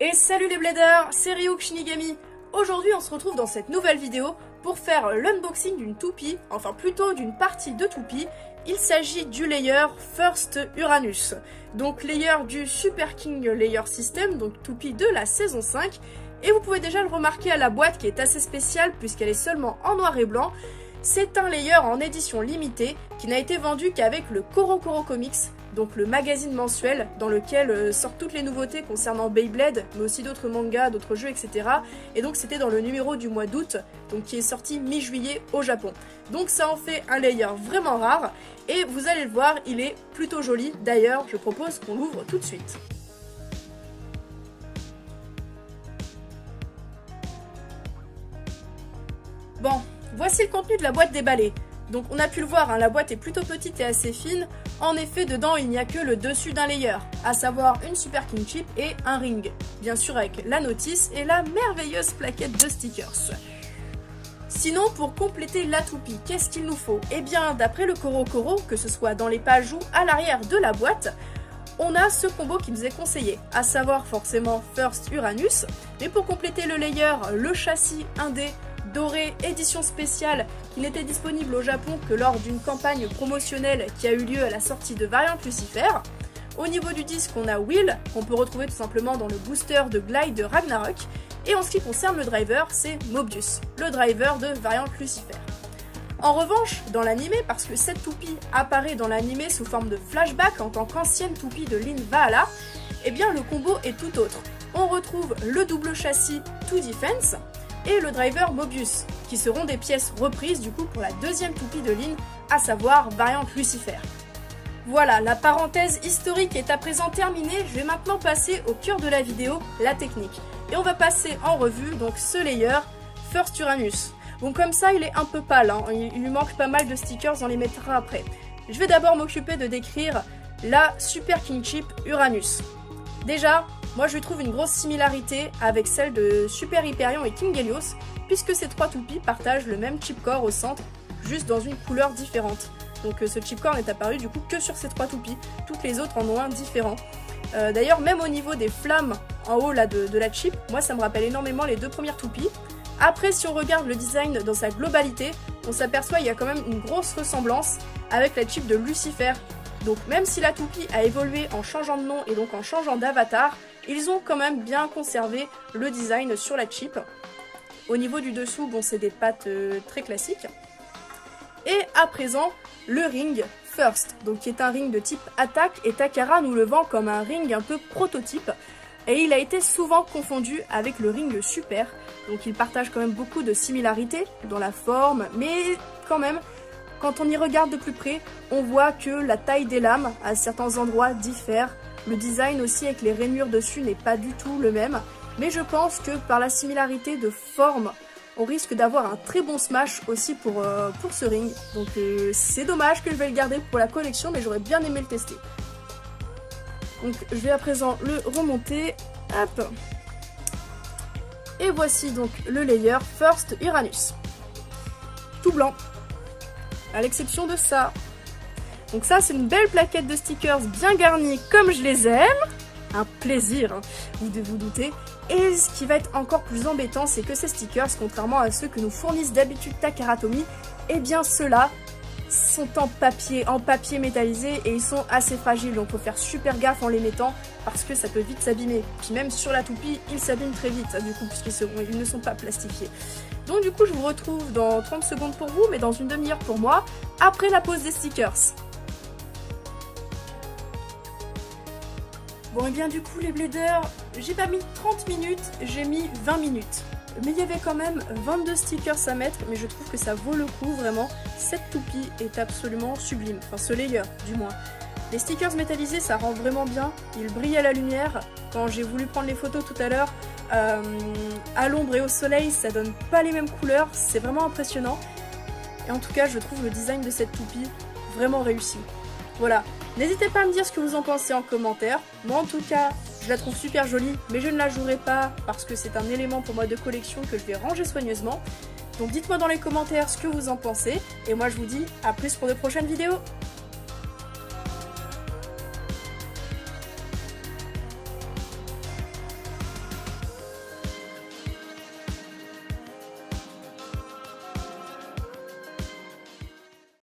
Et salut les bladers, c'est Ryuk Shinigami. Aujourd'hui on se retrouve dans cette nouvelle vidéo pour faire l'unboxing d'une toupie, enfin plutôt d'une partie de toupie. Il s'agit du layer First Uranus, donc layer du Super King Layer System, donc toupie de la saison 5. Et vous pouvez déjà le remarquer à la boîte qui est assez spéciale puisqu'elle est seulement en noir et blanc. C'est un layer en édition limitée qui n'a été vendu qu'avec le CoroCoro Comics, donc le magazine mensuel dans lequel sortent toutes les nouveautés concernant Beyblade, mais aussi d'autres mangas, d'autres jeux, etc. Et donc c'était dans le numéro du mois d'août, donc qui est sorti mi-juillet au Japon. Donc ça en fait un layer vraiment rare, et vous allez le voir, il est plutôt joli. D'ailleurs, je propose qu'on l'ouvre tout de suite. Bon, voici le contenu de la boîte déballée. Donc on a pu le voir, hein, la boîte est plutôt petite et assez fine. En effet, dedans il n'y a que le dessus d'un layer, à savoir une Super King Chip et un ring. Bien sûr avec la notice et la merveilleuse plaquette de stickers. Sinon, pour compléter la toupie, qu'est-ce qu'il nous faut? Eh bien, d'après le CoroCoro, que ce soit dans les pages ou à l'arrière de la boîte, on a ce combo qui nous est conseillé, à savoir forcément First Uranus, mais pour compléter le layer, le châssis indé doré édition spéciale qui n'était disponible au Japon que lors d'une campagne promotionnelle qui a eu lieu à la sortie de Variant Lucifer. Au niveau du disque, on a Will, qu'on peut retrouver tout simplement dans le booster de Glide de Ragnarok, et en ce qui concerne le driver, c'est Mobius, le driver de Variant Lucifer. En revanche, dans l'animé, parce que cette toupie apparaît dans l'animé sous forme de flashback en tant qu'ancienne toupie de Lin Valhalla, eh bien le combo est tout autre. On retrouve le double châssis To Defense et le driver Mobius, qui seront des pièces reprises du coup pour la deuxième toupie de Lin, à savoir Variant Lucifer. Voilà, la parenthèse historique est à présent terminée, je vais maintenant passer au cœur de la vidéo, la technique. Et on va passer en revue donc ce layer First Uranus. Bon, comme ça il est un peu pâle, hein. Il lui manque pas mal de stickers, on les mettra après. Je vais d'abord m'occuper de décrire la Super King Chip Uranus. Déjà, moi je trouve une grosse similarité avec celle de Super Hyperion et King Helios, puisque ces trois toupies partagent le même chipcore au centre, juste dans une couleur différente. Donc ce chipcore n'est apparu du coup que sur ces trois toupies, toutes les autres en ont un différent. D'ailleurs, même au niveau des flammes en haut là, de la chip, moi ça me rappelle énormément les deux premières toupies. Après, si on regarde le design dans sa globalité, on s'aperçoit qu'il y a quand même une grosse ressemblance avec la chip de Lucifer. Donc même si la toupie a évolué en changeant de nom et donc en changeant d'avatar, ils ont quand même bien conservé le design sur la chip. Au niveau du dessous, bon, c'est des pattes très classiques. Et à présent, le ring First, donc qui est un ring de type attaque, et Takara nous le vend comme un ring un peu prototype. Et il a été souvent confondu avec le ring Super, donc il partage quand même beaucoup de similarités dans la forme, mais quand même, quand on y regarde de plus près, on voit que la taille des lames à certains endroits diffère. Le design aussi avec les rainures dessus n'est pas du tout le même, mais je pense que par la similarité de forme, on risque d'avoir un très bon smash aussi pour ce ring. Donc c'est dommage que je vais le garder pour la collection, mais j'aurais bien aimé le tester. Donc je vais à présent le remonter, hop. Et voici donc le layer First Uranus. Tout blanc, à l'exception de ça. Donc ça, c'est une belle plaquette de stickers bien garnie comme je les aime. Un plaisir, hein, vous devez vous douter. Et ce qui va être encore plus embêtant, c'est que ces stickers, contrairement à ceux que nous fournissent d'habitude Takara Tomy, eh bien ceux-là sont en papier métallisé, et ils sont assez fragiles. Donc faut faire super gaffe en les mettant parce que ça peut vite s'abîmer. Puis même sur la toupie, ils s'abîment très vite, du coup, puisqu'ils ne sont pas plastifiés. Donc du coup, je vous retrouve dans 30 secondes pour vous, mais dans une demi-heure pour moi, après la pause des stickers. Bon, et bien du coup les bladers, j'ai pas mis 30 minutes, j'ai mis 20 minutes. Mais il y avait quand même 22 stickers à mettre, mais je trouve que ça vaut le coup vraiment. Cette toupie est absolument sublime, enfin ce layer du moins. Les stickers métallisés, ça rend vraiment bien, ils brillent à la lumière. Quand j'ai voulu prendre les photos tout à l'heure, à l'ombre et au soleil, ça donne pas les mêmes couleurs, c'est vraiment impressionnant. Et en tout cas, je trouve le design de cette toupie vraiment réussi. Voilà. N'hésitez pas à me dire ce que vous en pensez en commentaire. Moi en tout cas, je la trouve super jolie, mais je ne la jouerai pas parce que c'est un élément pour moi de collection que je vais ranger soigneusement. Donc dites-moi dans les commentaires ce que vous en pensez, et moi je vous dis à plus pour de prochaines vidéos.